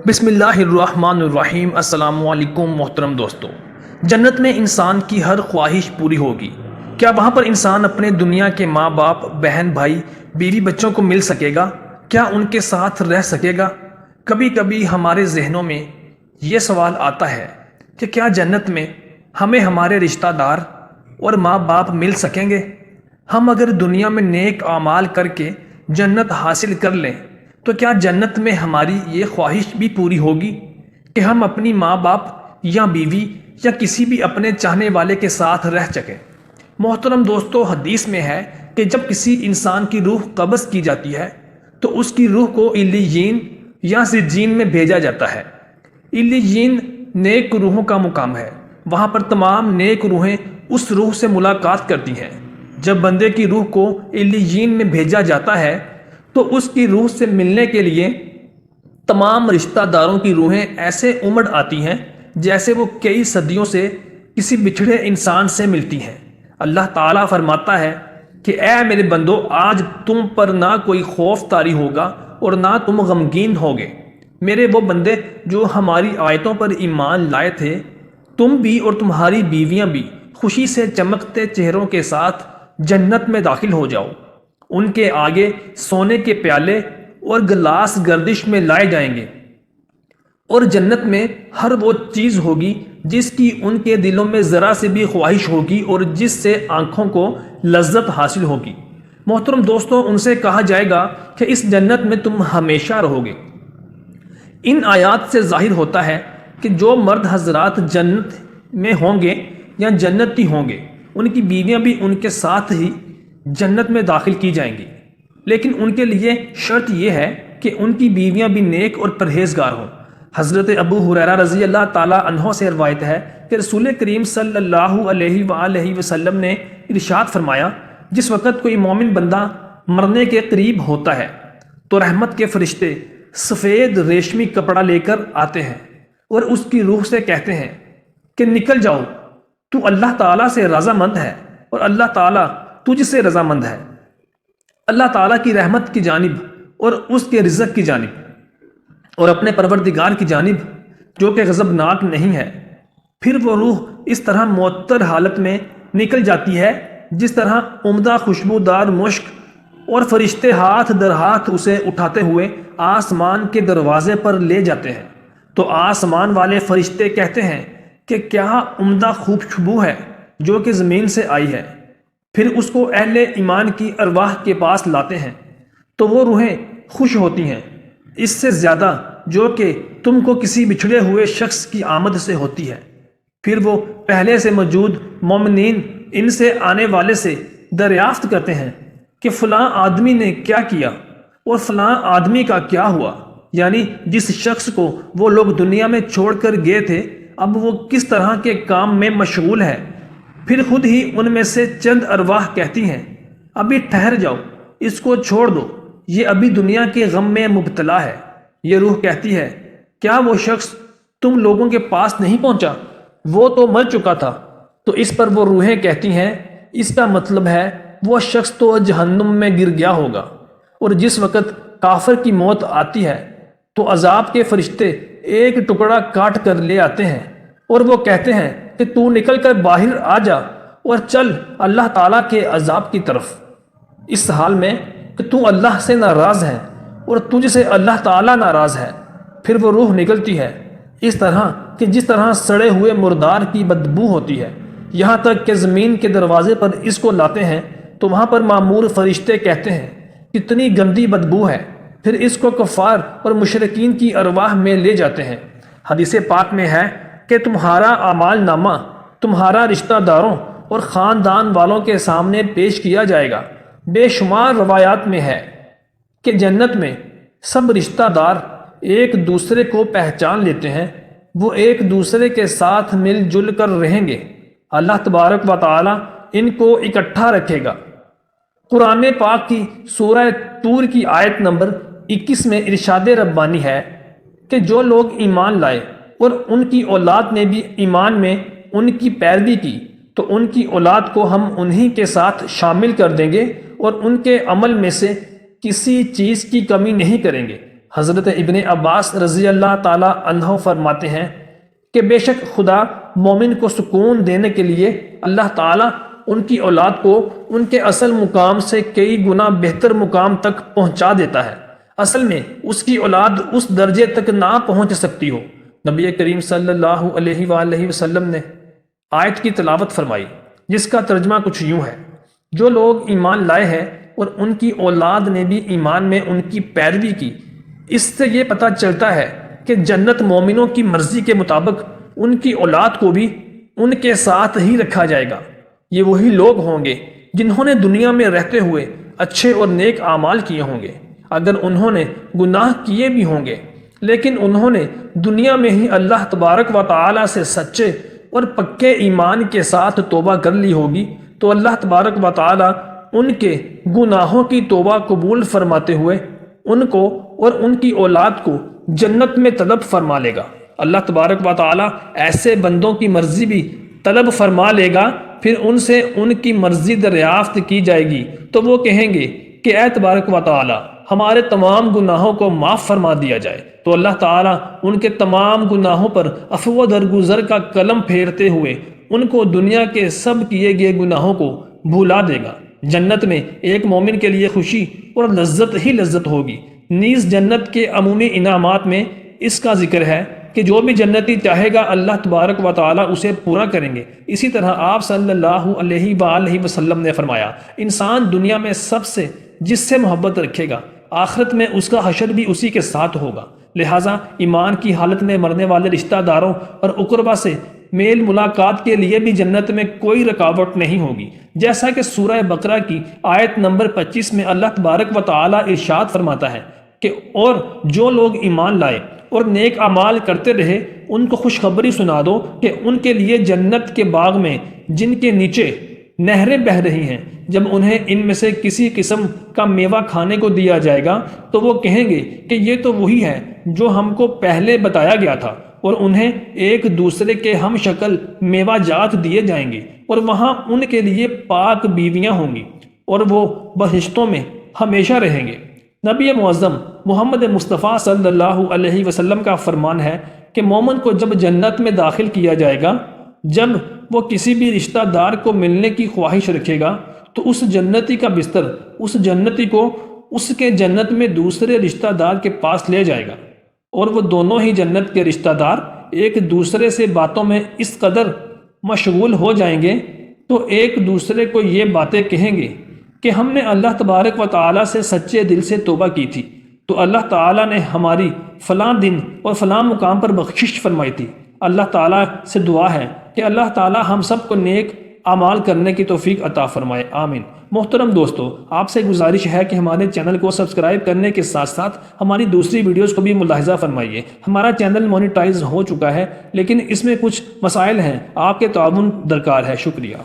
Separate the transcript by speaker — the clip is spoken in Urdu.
Speaker 1: بسم اللہ الرحمن الرحیم۔ السلام علیکم محترم دوستو۔ جنت میں انسان کی ہر خواہش پوری ہوگی۔ کیا وہاں پر انسان اپنے دنیا کے ماں باپ، بہن بھائی، بیوی بچوں کو مل سکے گا؟ کیا ان کے ساتھ رہ سکے گا؟ کبھی کبھی ہمارے ذہنوں میں یہ سوال آتا ہے کہ کیا جنت میں ہمیں ہمارے رشتہ دار اور ماں باپ مل سکیں گے؟ ہم اگر دنیا میں نیک اعمال کر کے جنت حاصل کر لیں تو کیا جنت میں ہماری یہ خواہش بھی پوری ہوگی کہ ہم اپنی ماں باپ یا بیوی یا کسی بھی اپنے چاہنے والے کے ساتھ رہ سکیں؟ محترم دوستو، حدیث میں ہے کہ جب کسی انسان کی روح قبض کی جاتی ہے تو اس کی روح کو علیین یا سجین میں بھیجا جاتا ہے۔ علیین نیک روحوں کا مقام ہے۔ وہاں پر تمام نیک روحیں اس روح سے ملاقات کرتی ہیں۔ جب بندے کی روح کو علیین میں بھیجا جاتا ہے تو اس کی روح سے ملنے کے لیے تمام رشتہ داروں کی روحیں ایسے امڑ آتی ہیں جیسے وہ کئی صدیوں سے کسی بچھڑے انسان سے ملتی ہیں۔ اللہ تعالیٰ فرماتا ہے کہ اے میرے بندو، آج تم پر نہ کوئی خوف طاری ہوگا اور نہ تم غمگین ہوگے۔ میرے وہ بندے جو ہماری آیتوں پر ایمان لائے تھے، تم بھی اور تمہاری بیویاں بھی خوشی سے چمکتے چہروں کے ساتھ جنت میں داخل ہو جاؤ۔ ان کے آگے سونے کے پیالے اور گلاس گردش میں لائے جائیں گے، اور جنت میں ہر وہ چیز ہوگی جس کی ان کے دلوں میں ذرا سے بھی خواہش ہوگی اور جس سے آنکھوں کو لذت حاصل ہوگی۔ محترم دوستوں، ان سے کہا جائے گا کہ اس جنت میں تم ہمیشہ رہو گے۔ ان آیات سے ظاہر ہوتا ہے کہ جو مرد حضرات جنت میں ہوں گے یا جنتی ہوں گے، ان کی بیویاں بھی ان کے ساتھ ہی جنت میں داخل کی جائیں گی، لیکن ان کے لیے شرط یہ ہے کہ ان کی بیویاں بھی نیک اور پرہیزگار ہوں۔ حضرت ابو ہریرہ رضی اللہ تعالیٰ عنہ سے روایت ہے کہ رسول کریم صلی اللہ علیہ وآلہ وسلم نے ارشاد فرمایا، جس وقت کوئی مومن بندہ مرنے کے قریب ہوتا ہے تو رحمت کے فرشتے سفید ریشمی کپڑا لے کر آتے ہیں اور اس کی روح سے کہتے ہیں کہ نکل جاؤ، تو اللہ تعالیٰ سے رضامند ہے اور اللہ تعالیٰ تجھ سے رضامند ہے، اللہ تعالیٰ کی رحمت کی جانب اور اس کے رزق کی جانب اور اپنے پروردگار کی جانب جو کہ غضبناک نہیں ہے۔ پھر وہ روح اس طرح معطر حالت میں نکل جاتی ہے جس طرح عمدہ خوشبودار مشک، اور فرشتے ہاتھ در ہاتھ اسے اٹھاتے ہوئے آسمان کے دروازے پر لے جاتے ہیں۔ تو آسمان والے فرشتے کہتے ہیں کہ کیا عمدہ خوشبو ہے جو کہ زمین سے آئی ہے۔ پھر اس کو اہل ایمان کی ارواح کے پاس لاتے ہیں تو وہ روحیں خوش ہوتی ہیں اس سے زیادہ جو کہ تم کو کسی بچھڑے ہوئے شخص کی آمد سے ہوتی ہے۔ پھر وہ پہلے سے موجود مومنین ان سے آنے والے سے دریافت کرتے ہیں کہ فلاں آدمی نے کیا کیا اور فلاں آدمی کا کیا ہوا، یعنی جس شخص کو وہ لوگ دنیا میں چھوڑ کر گئے تھے اب وہ کس طرح کے کام میں مشغول ہے۔ پھر خود ہی ان میں سے چند ارواح کہتی ہیں، ابھی ٹھہر جاؤ، اس کو چھوڑ دو، یہ ابھی دنیا کے غم میں مبتلا ہے۔ یہ روح کہتی ہے، کیا وہ شخص تم لوگوں کے پاس نہیں پہنچا؟ وہ تو مر چکا تھا۔ تو اس پر وہ روحیں کہتی ہیں، اس کا مطلب ہے وہ شخص تو جہنم میں گر گیا ہوگا۔ اور جس وقت کافر کی موت آتی ہے تو عذاب کے فرشتے ایک ٹکڑا کاٹ کر لے آتے ہیں اور وہ کہتے ہیں کہ تو نکل کر باہر آ جا اور چل اللہ تعالیٰ کے عذاب کی طرف، اس حال میں کہ تو اللہ سے ناراض ہے اور تجھ سے اللہ تعالیٰ ناراض ہے۔ پھر وہ روح نکلتی ہے اس طرح کہ جس طرح سڑے ہوئے مردار کی بدبو ہوتی ہے، یہاں تک کہ زمین کے دروازے پر اس کو لاتے ہیں تو وہاں پر مامور فرشتے کہتے ہیں، کتنی گندی بدبو ہے۔ پھر اس کو کفار اور مشرکین کی ارواح میں لے جاتے ہیں۔ حدیث پاک میں ہے کہ تمہارا اعمال نامہ تمہارا رشتہ داروں اور خاندان والوں کے سامنے پیش کیا جائے گا۔ بے شمار روایات میں ہے کہ جنت میں سب رشتہ دار ایک دوسرے کو پہچان لیتے ہیں، وہ ایک دوسرے کے ساتھ مل جل کر رہیں گے۔ اللہ تبارک و تعالی ان کو اکٹھا رکھے گا۔ قرآن پاک کی سورہ طور کی آیت نمبر 21 میں ارشاد ربانی ہے کہ جو لوگ ایمان لائے اور ان کی اولاد نے بھی ایمان میں ان کی پیروی کی تو ان کی اولاد کو ہم انہی کے ساتھ شامل کر دیں گے اور ان کے عمل میں سے کسی چیز کی کمی نہیں کریں گے۔ حضرت ابن عباس رضی اللہ تعالیٰ عنہ فرماتے ہیں کہ بے شک خدا مومن کو سکون دینے کے لیے اللہ تعالیٰ ان کی اولاد کو ان کے اصل مقام سے کئی گنا بہتر مقام تک پہنچا دیتا ہے۔ اصل میں اس کی اولاد اس درجے تک نہ پہنچ سکتی ہو۔ نبی کریم صلی اللہ علیہ وآلہ وسلم نے آیت کی تلاوت فرمائی، جس کا ترجمہ کچھ یوں ہے: جو لوگ ایمان لائے ہیں اور ان کی اولاد نے بھی ایمان میں ان کی پیروی کی، اس سے یہ پتہ چلتا ہے کہ جنت مومنوں کی مرضی کے مطابق ان کی اولاد کو بھی ان کے ساتھ ہی رکھا جائے گا۔ یہ وہی لوگ ہوں گے جنہوں نے دنیا میں رہتے ہوئے اچھے اور نیک اعمال کیے ہوں گے، اگر انہوں نے گناہ کیے بھی ہوں گے لیکن انہوں نے دنیا میں ہی اللہ تبارک و تعالی سے سچے اور پکے ایمان کے ساتھ توبہ کر لی ہوگی، تو اللہ تبارک و تعالی ان کے گناہوں کی توبہ قبول فرماتے ہوئے ان کو اور ان کی اولاد کو جنت میں طلب فرما لے گا۔ اللہ تبارک و تعالی ایسے بندوں کی مرضی بھی طلب فرما لے گا، پھر ان سے ان کی مرضی دریافت کی جائے گی تو وہ کہیں گے کہ اے تبارک و تعالی ہمارے تمام گناہوں کو معاف فرما دیا جائے، تو اللہ تعالیٰ ان کے تمام گناہوں پر عفو و درگزر کا قلم پھیرتے ہوئے ان کو دنیا کے سب کیے گئے گناہوں کو بھلا دے گا۔ جنت میں ایک مومن کے لیے خوشی اور لذت ہی لذت ہوگی۔ نیز جنت کے عمومی انعامات میں اس کا ذکر ہے کہ جو بھی جنتی چاہے گا اللہ تبارک و تعالیٰ اسے پورا کریں گے۔ اسی طرح آپ صلی اللہ علیہ وآلہ وسلم نے فرمایا، انسان دنیا میں سب سے جس سے محبت رکھے گا، آخرت میں اس کا حشر بھی اسی کے ساتھ ہوگا۔ لہٰذا ایمان کی حالت میں مرنے والے رشتہ داروں اور اقربا سے میل ملاقات کے لیے بھی جنت میں کوئی رکاوٹ نہیں ہوگی، جیسا کہ سورہ بقرہ کی آیت نمبر 25 میں اللہ تبارک و تعالیٰ ارشاد فرماتا ہے کہ اور جو لوگ ایمان لائے اور نیک اعمال کرتے رہے ان کو خوشخبری سنا دو کہ ان کے لیے جنت کے باغ میں جن کے نیچے نہریں بہہ رہی ہیں، جب انہیں ان میں سے کسی قسم کا میوہ کھانے کو دیا جائے گا تو وہ کہیں گے کہ یہ تو وہی ہے جو ہم کو پہلے بتایا گیا تھا، اور انہیں ایک دوسرے کے ہم شکل میوہ جات دیے جائیں گے، اور وہاں ان کے لیے پاک بیویاں ہوں گی اور وہ بہشتوں میں ہمیشہ رہیں گے۔ نبی معظم محمد مصطفیٰ صلی اللہ علیہ وسلم کا فرمان ہے کہ مومن کو جب جنت میں داخل کیا جائے گا، جب وہ کسی بھی رشتہ دار کو ملنے کی خواہش رکھے گا تو اس جنتی کا بستر اس جنتی کو اس کے جنت میں دوسرے رشتہ دار کے پاس لے جائے گا، اور وہ دونوں ہی جنت کے رشتہ دار ایک دوسرے سے باتوں میں اس قدر مشغول ہو جائیں گے تو ایک دوسرے کو یہ باتیں کہیں گے کہ ہم نے اللہ تبارک و تعالیٰ سے سچے دل سے توبہ کی تھی، تو اللہ تعالیٰ نے ہماری فلاں دن اور فلاں مقام پر بخشش فرمائی تھی۔ اللہ تعالیٰ سے دعا ہے کہ اللہ تعالیٰ ہم سب کو نیک اعمال کرنے کی توفیق عطا فرمائے، آمین۔ محترم دوستو، آپ سے گزارش ہے کہ ہمارے چینل کو سبسکرائب کرنے کے ساتھ ساتھ ہماری دوسری ویڈیوز کو بھی ملاحظہ فرمائیے۔ ہمارا چینل مونیٹائز ہو چکا ہے لیکن اس میں کچھ مسائل ہیں، آپ کے تعاون درکار ہے۔ شکریہ۔